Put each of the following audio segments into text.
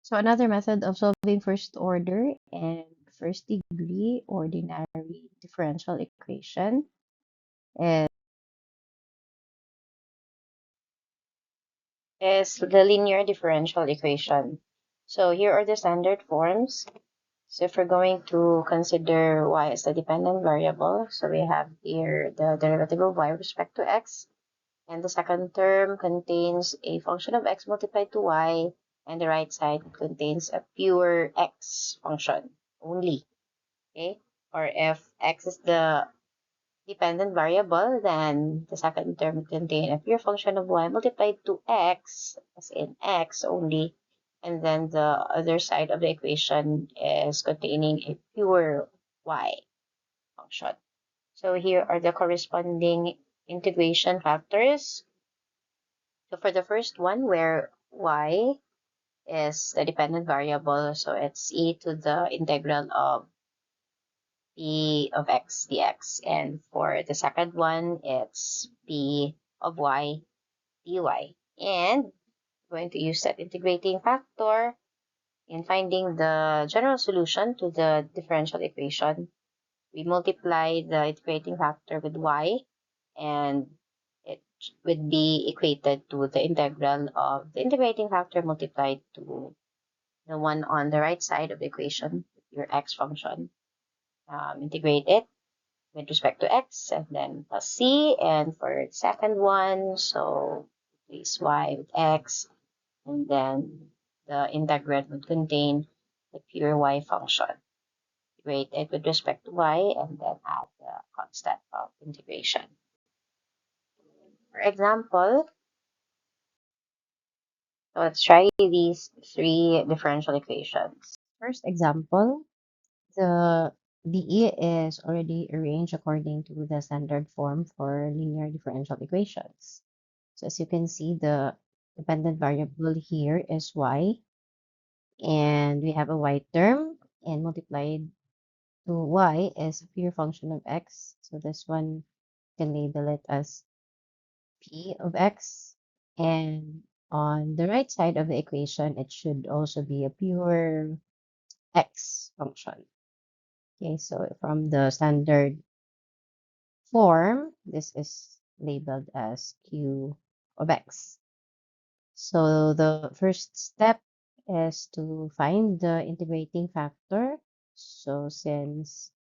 So another method of solving first order and first degree ordinary differential equation is the linear differential equation. So here are the standard forms. So if we're going to consider y as the dependent variable, so we have here the derivative of y with respect to x, and the second term contains a function of x multiplied to y, and the right side contains a pure x function only, okay? Or if x is the dependent variable, then the second term contains a pure function of y multiplied to x, as in x only, and then the other side of the equation is containing a pure y function. So here are the corresponding integration factors. So for the first one, where y is the dependent variable, so it's e to the integral of p of x dx. And for the second one, it's p of y dy. And we're going to use that integrating factor in finding the general solution to the differential equation. We multiply the integrating factor with y, and it would be equated to the integral of the integrating factor multiplied to the one on the right side of the equation, your x function. Integrate it with respect to x, and then plus c. And for the second one, so replace y with x, and then the integrand would contain the pure y function. Integrate it with respect to y, and then add the constant of integration. For example, so let's try these three differential equations. First example, the DE is already arranged according to the standard form for linear differential equations. So as you can see, the dependent variable here is y, and we have a y term, and multiplied to y is a pure function of x. So this one can label it as p of x. And on the right side of the equation, it should also be a pure x function. Okay, so from the standard form, this is labeled as q of x. So the first step is to find the integrating factor. So since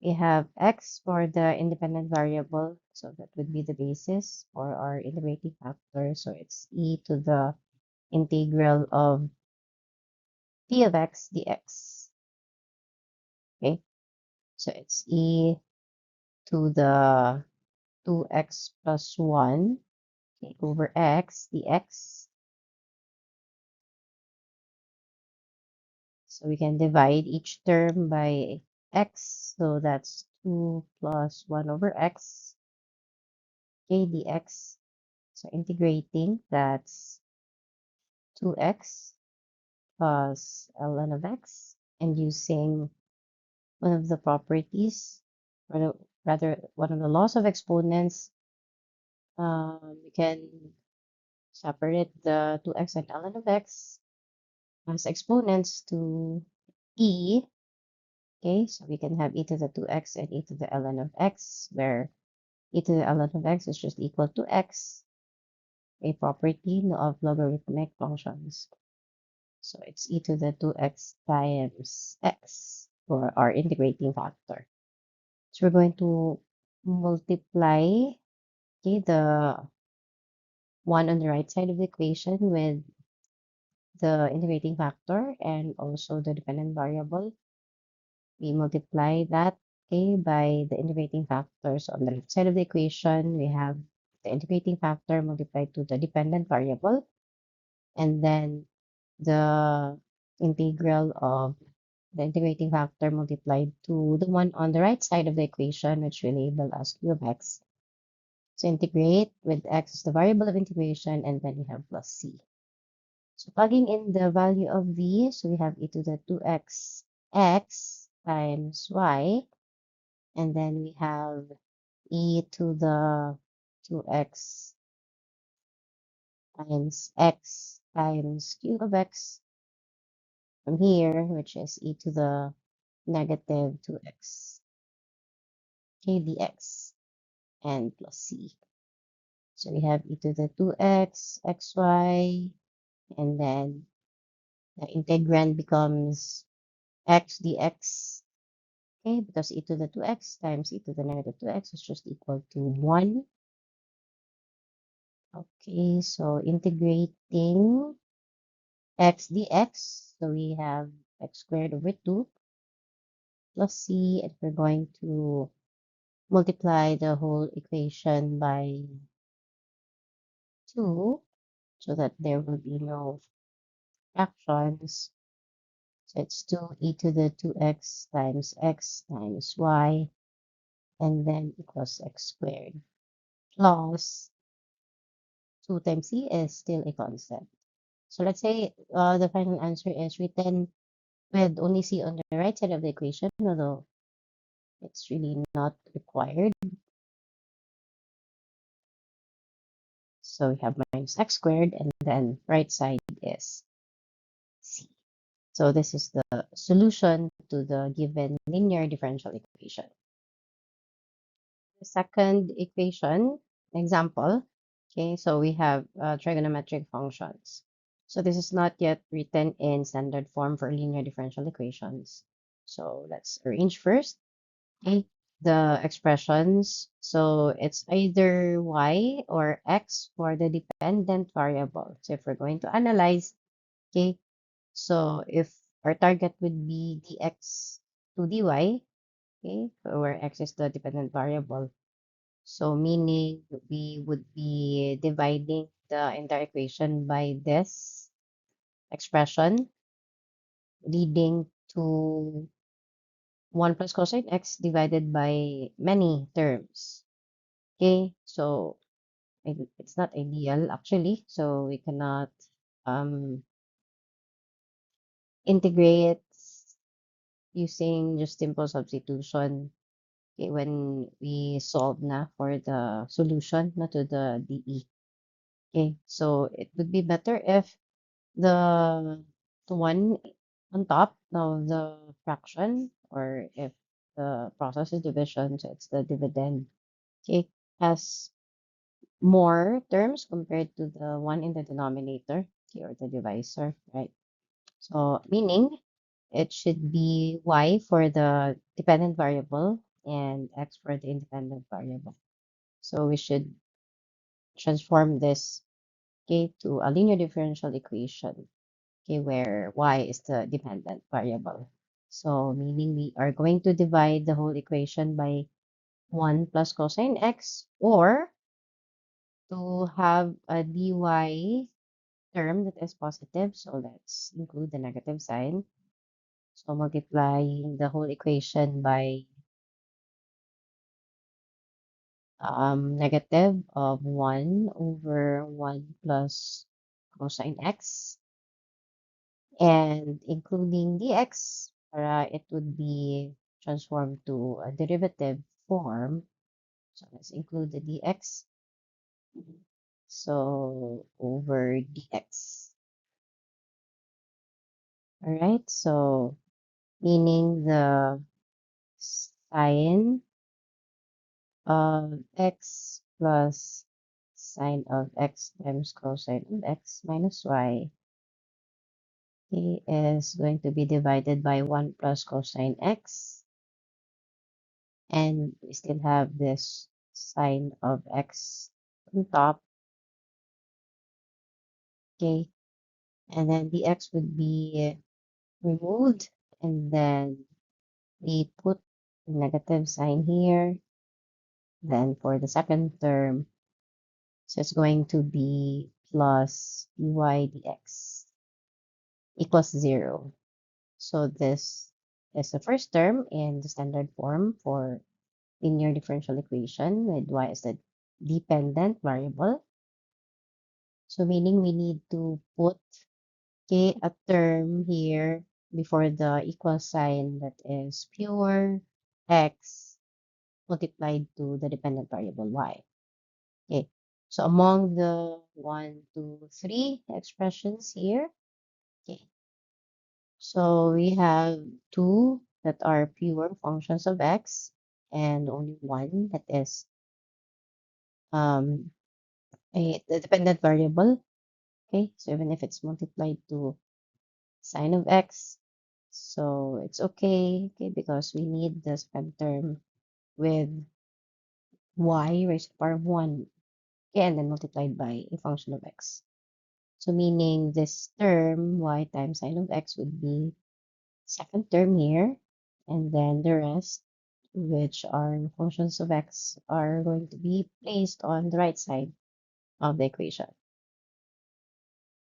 we have x for the independent variable, so that would be the basis for our integrating factor. So it's e to the integral of p of x dx. Okay, so it's e to the 2x plus 1, okay, over x dx. So we can divide each term by x. So that's 2 plus 1 over x, k dx. So integrating, that's 2x plus ln of x. And using one of the properties, or rather one of the laws of exponents, we can separate the 2x and ln of x as exponents to e. Okay, so we can have e to the 2x and e to the ln of x, where e to the ln of x is just equal to x, a property of logarithmic functions. So it's e to the 2x times x for our integrating factor. So we're going to multiply, okay, the one on the right side of the equation with the integrating factor and also the dependent variable. We multiply that, okay, by the integrating factor. So on the left side of the equation, we have the integrating factor multiplied to the dependent variable, and then the integral of the integrating factor multiplied to the one on the right side of the equation, which we label as q of x. So integrate with x as the variable of integration, and then we have plus c. So plugging in the value of v, so we have e to the 2x x times y, and then we have e to the 2x times x times q of x, from here, which is e to the negative 2x, okay, dx, and plus c. So we have e to the 2x, xy, and then the integrand becomes x dx, okay, because e to the 2x times e to the negative 2x is just equal to 1. Okay, so integrating x dx, so we have x squared over 2 plus c, and we're going to multiply the whole equation by 2 so that there will be no fractions. So it's 2e to the 2x times y, and then equals x squared plus 2 times c is still a constant. So let's say the final answer is written with only c on the right side of the equation, although it's really not required. So we have minus x squared, and then right side is c. So this is the solution to the given linear differential equation. The second equation example, okay, so we have trigonometric functions. So this is not yet written in standard form for linear differential equations. So let's arrange first, okay, the expressions. So it's either y or x for the dependent variable. So if we're going to analyze, okay, so if our target would be dx to dy, okay, where x is the dependent variable, so meaning we would be dividing the entire equation by this expression, leading to 1 plus cosine x divided by many terms. Okay, so it's not ideal actually, so we cannot um, integrate using just simple substitution, okay, when we solve na for the solution na to the DE. Okay, so it would be better if the one on top of the fraction, or if the process is division, so it's the dividend, okay, has more terms compared to the one in the denominator, okay, or the divisor, right? So meaning it should be y for the dependent variable and x for the independent variable. So we should transform this, okay, to a linear differential equation, okay, where y is the dependent variable. So meaning we are going to divide the whole equation by 1 plus cosine x, or to have a dy term that is positive, so let's include the negative sign. So multiplying the whole equation by negative of 1 over 1 plus cosine x, and including dx, para it would be transformed to a derivative form. So let's include the dx. So over dx. All right, so meaning the sine of x plus sine of x times cosine of x minus y, okay, is going to be divided by 1 plus cosine x, and we still have this sine of x on top, okay, and then the x would be removed, and then we put the negative sign here. Then for the second term, so it's going to be plus dy dx equals 0. So this is the first term in the standard form for linear differential equation with y as the dependent variable. So meaning we need to put, okay, a term here before the equal sign that is pure x multiplied to the dependent variable y. Okay, so among the 1, 2, 3 expressions here, okay, So we have two that are pure functions of x and only one that is um, the dependent variable. Okay, so even if it's multiplied to sine of x, so it's okay, okay, because we need the second term with y raised to the power of 1, okay, and then multiplied by a function of x. So meaning this term, y times sine of x, would be second term here, and then the rest, which are functions of x, are going to be placed on the right side of the equation.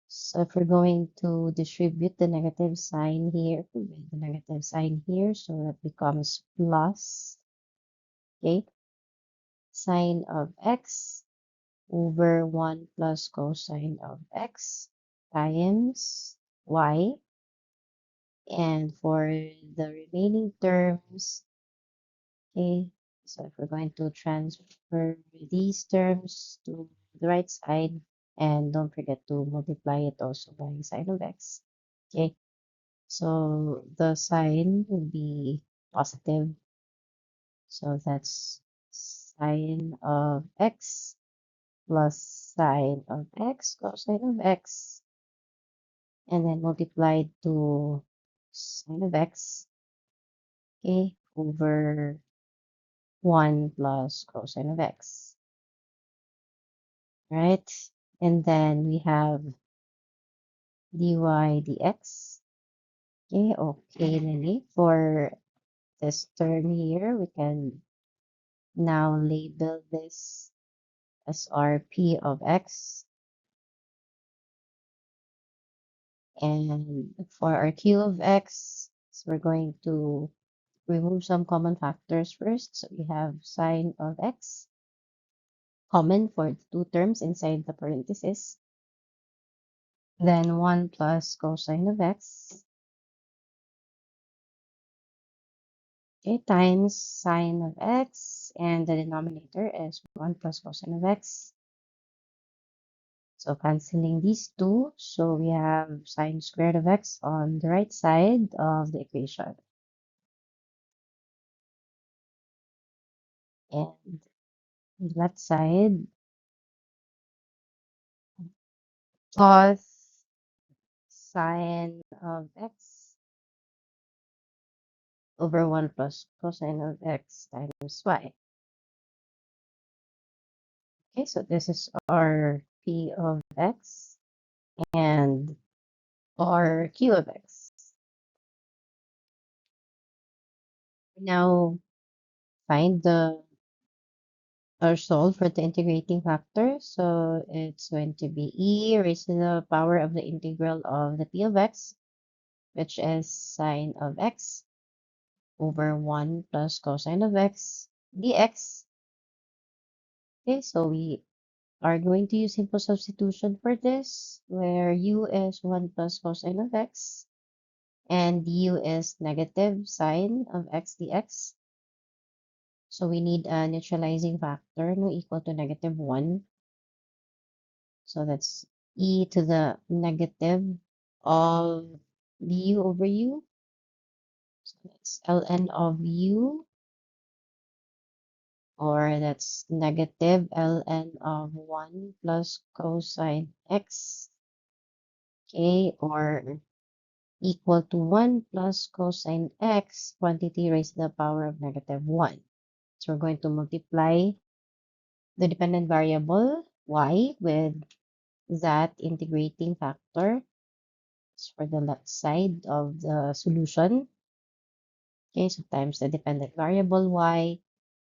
So if we're going to distribute the negative sign here with the negative sign here, so that becomes plus, okay, sine of x over 1 plus cosine of x times y. And for the remaining terms, okay, so if we're going to transfer these terms to the right side, and don't forget to multiply it also by sine of x, okay, so the sign will be positive, so that's sine of x plus sine of x cosine of x, and then multiplied to sine of x, okay, over 1 plus cosine of x, right? And then we have dy dx. Okay, Lily. For this term here, we can now label this as our p of x. And for our q of x, so we're going to remove some common factors first. So we have sine of x, common for the two terms inside the parenthesis. Then 1 plus cosine of x, okay, times sine of x, and the denominator is 1 plus cosine of x. So canceling these two, so we have sine squared of x on the right side of the equation. And the left side, cos sine of x over 1 plus cosine of x times y. Okay, so this is our p of x and our q of x. Now find the or solve for the integrating factor. So it's going to be e raised to the power of the integral of the p of x, which is sine of x over 1 plus cosine of x dx. Okay, so we are going to use simple substitution for this, where u is 1 plus cosine of x and u is negative sine of x dx. So we need a neutralizing factor no equal to negative 1. So that's e to the negative of du over u. So that's ln of u, or that's negative ln of 1 plus cosine x, okay, or equal to 1 plus cosine x quantity raised to the power of negative 1. So we're going to multiply the dependent variable y with that integrating factor for the left side of the solution. Okay, so times the dependent variable y,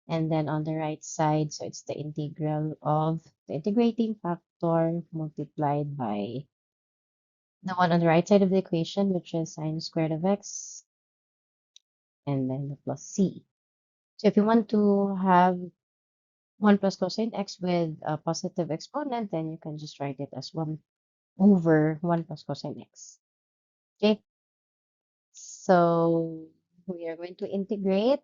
and then on the right side, so it's the integral of the integrating factor multiplied by the one on the right side of the equation, which is sine squared of x, and then the plus c. So if you want to have 1 plus cosine x with a positive exponent, then you can just write it as 1 over 1 plus cosine x. Okay, so we are going to integrate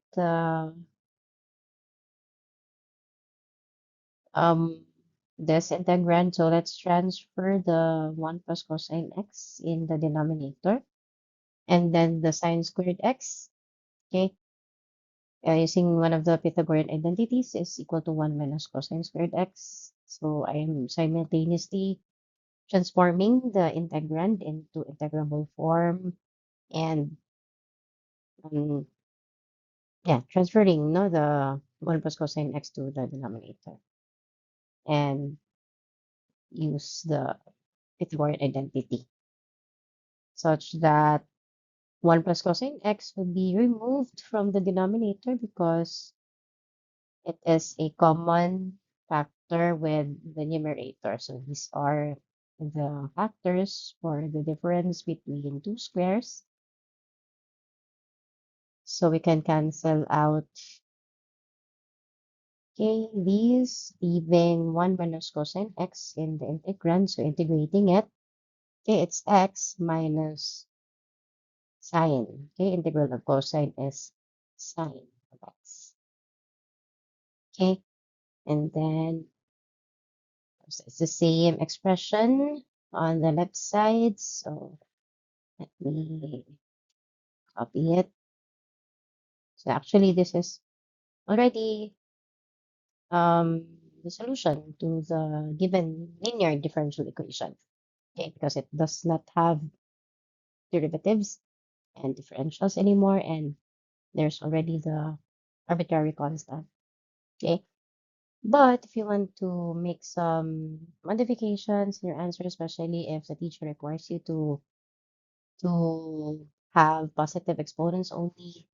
this integrand. So let's transfer the 1 plus cosine x in the denominator. And then the sine squared x, okay, using one of the Pythagorean identities is equal to 1 minus cosine squared x. So I am simultaneously transforming the integrand into integrable form and um, yeah, transferring no the 1 plus cosine x to the denominator and use the Pythagorean identity such that 1 plus cosine x will be removed from the denominator because it is a common factor with the numerator. So these are the factors for the difference between two squares. So we can cancel out, okay, these, leaving 1 minus cosine x in the integrand. So integrating it, okay, it's x minus sine. Okay, integral of cosine is sine of x. Okay, and then it's the same expression on the left side. So let me copy it. So actually, this is already the solution to the given linear differential equation. Okay, because it does not have derivatives and differentials anymore, and there's already the arbitrary constant. Okay, but if you want to make some modifications in your answer, especially if the teacher requires you to have positive exponents only,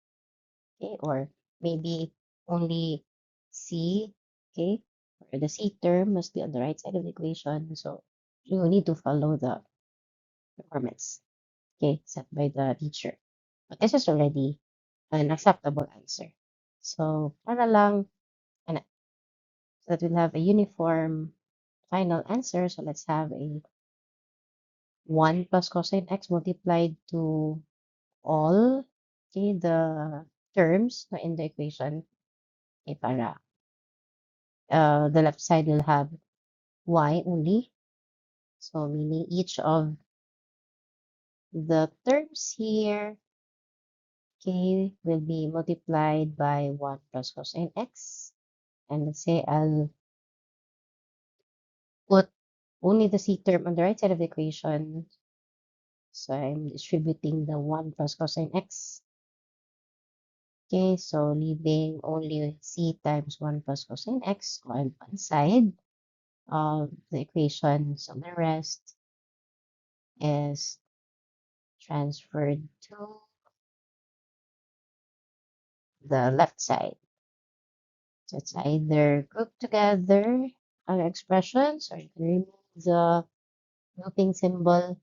okay, or maybe only C, okay, or the C term must be on the right side of the equation. So you need to follow the requirements, okay, set by the teacher. But this is already an acceptable answer. So para lang, ano, so that we'll have a uniform final answer. So let's have a 1 plus cosine x multiplied to all, okay, the terms in the equation, okay, para the left side will have y only. So meaning each of the terms here, okay, will be multiplied by 1 plus cosine x. And let's say I'll put only the c term on the right side of the equation. So I'm distributing the 1 plus cosine x. Okay, so leaving only c times 1 plus cosine x on one side of the equation. So the rest is transferred to the left side. So it's either group together other expressions or you can remove the grouping symbol,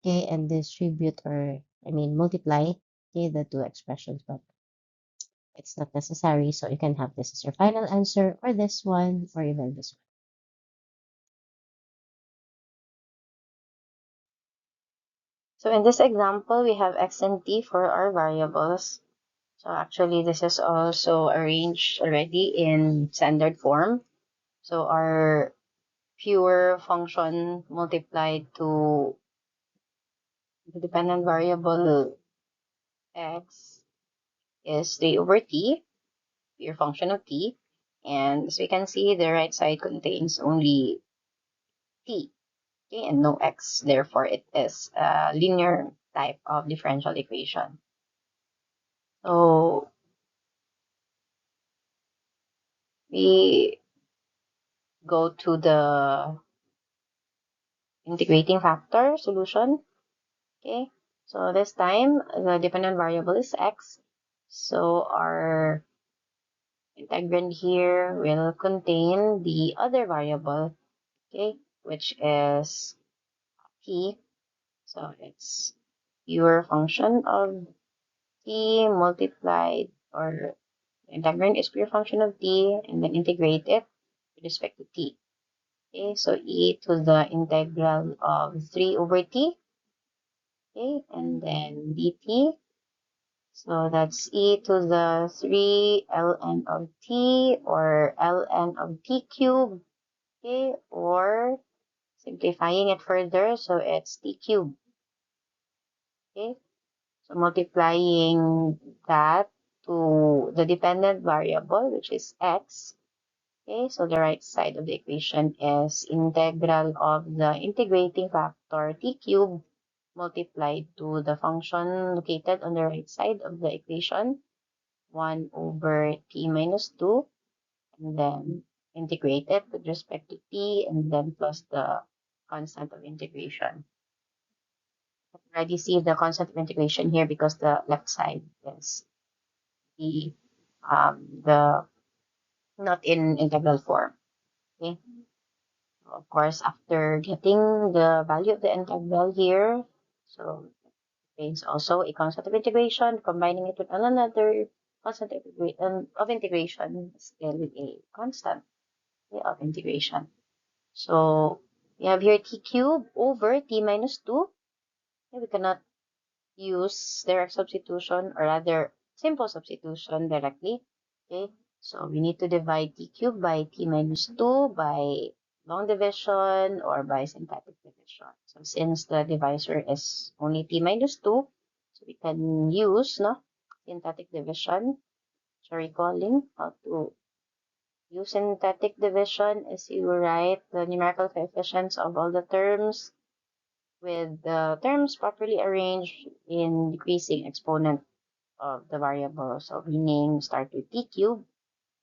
okay, and distribute or I mean multiply, okay, the two expressions, but it's not necessary. So you can have this as your final answer or this one or even this one. So in this example, we have x and t for our variables. So actually, this is also arranged already in standard form. So our pure function multiplied to the dependent variable x is 3 over t, pure function of t. And as we can see, the right side contains only t, okay, and no x. Therefore, it is a linear type of differential equation. So we go to the integrating factor solution. Okay, so this time the dependent variable is x. So our integrand here will contain the other variable, okay, which is t. So it's pure function of t multiplied, or integrand is pure function of t, and then integrate it with respect to t. Okay, so e to the integral of 3 over t, okay, and then dt. So that's e to the 3 ln of t, or ln of t cubed, okay, or simplifying it further, so it's t cubed, okay. So multiplying that to the dependent variable, which is x. Okay, so the right side of the equation is integral of the integrating factor t cubed multiplied to the function located on the right side of the equation, 1 over t minus 2, and then integrate it with respect to t, and then plus the constant of integration. I already see the constant of integration here because the left side is the not in integral form. Okay. Of course, after getting the value of the integral here, so it's also a constant of integration, combining it with another constant of integration, still a constant, okay, of integration. So we have here t cubed over t minus 2. Okay, we cannot use direct substitution, or rather simple substitution directly. Okay, so we need to divide t cubed by t minus 2 by long division or by syntactic division. So since the divisor is only t minus 2, so we can use syntactic division. So recalling how to use syntactic division is you write the numerical coefficients of all the terms with the terms properly arranged in decreasing exponent of the variable. So meaning start with t cubed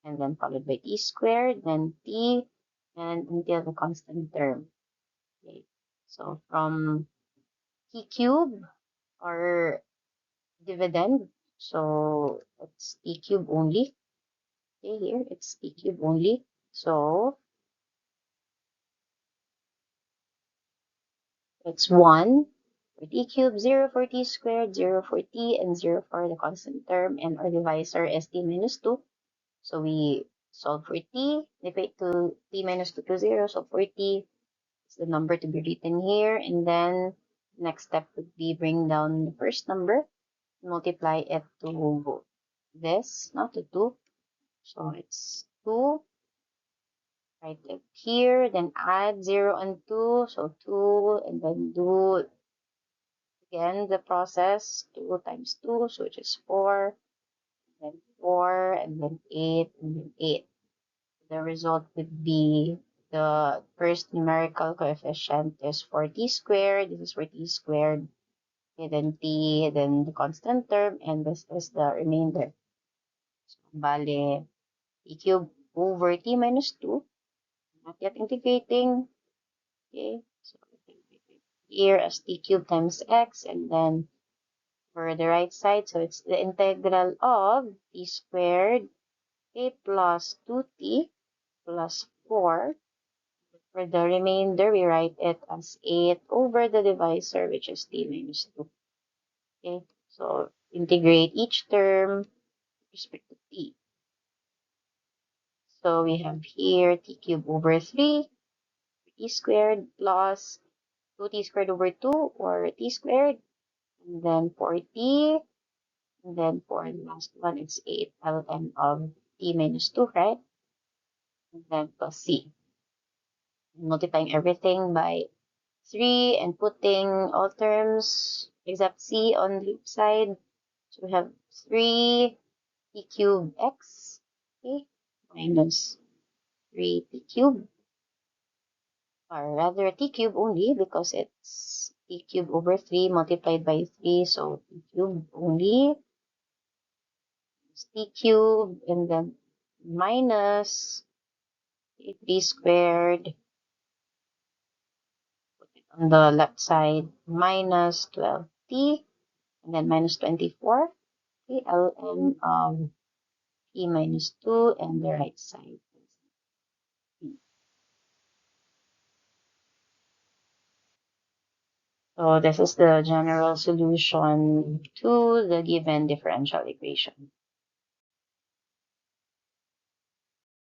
and then followed by t squared, then t, and until the constant term. Okay. So from t cubed or dividend, so it's t cubed only. Okay, here it's t cubed only. So it's 1 for t cubed, 0 for t squared, 0 for t, and 0 for the constant term, and our divisor is t minus 2. So we solve for t, equate to t minus 2 to 0. So for t is the number to be written here. And then next step would be bring down the first number, multiply it to this, not to 2. So it's 2. Write it here, then add 0 and 2. So 2, and then do again the process, 2 times 2, so which is 4, then 4, and then 8, and then 8. The result would be the first numerical coefficient is for t squared. This is for t squared. Okay, then t, then the constant term, and this is the remainder. So, bale, t cubed over t minus 2. Not yet integrating. Okay, so here as t cubed times x, and then for the right side, so it's the integral of t squared, okay, plus 2t plus 4. For the remainder, we write it as 8 over the divisor, which is t minus 2. Okay, so integrate each term with respect to t. So we have here t cubed over 3, t squared plus 2t squared over 2, or t squared, and then 4t, and then for the last one, it's 8 ln of t minus 2, right? And then plus c. Multiplying everything by 3 and putting all terms except c on the side. So we have 3 t cubed x, okay, minus 3 t cubed, or rather t cubed only because it's t cubed over 3 multiplied by 3, so t cubed only is t cubed, and then minus 3 squared, put it on the left side, minus 12t, and then minus 24, okay, ln of t minus 2, and the right side. So this is the general solution to the given differential equation.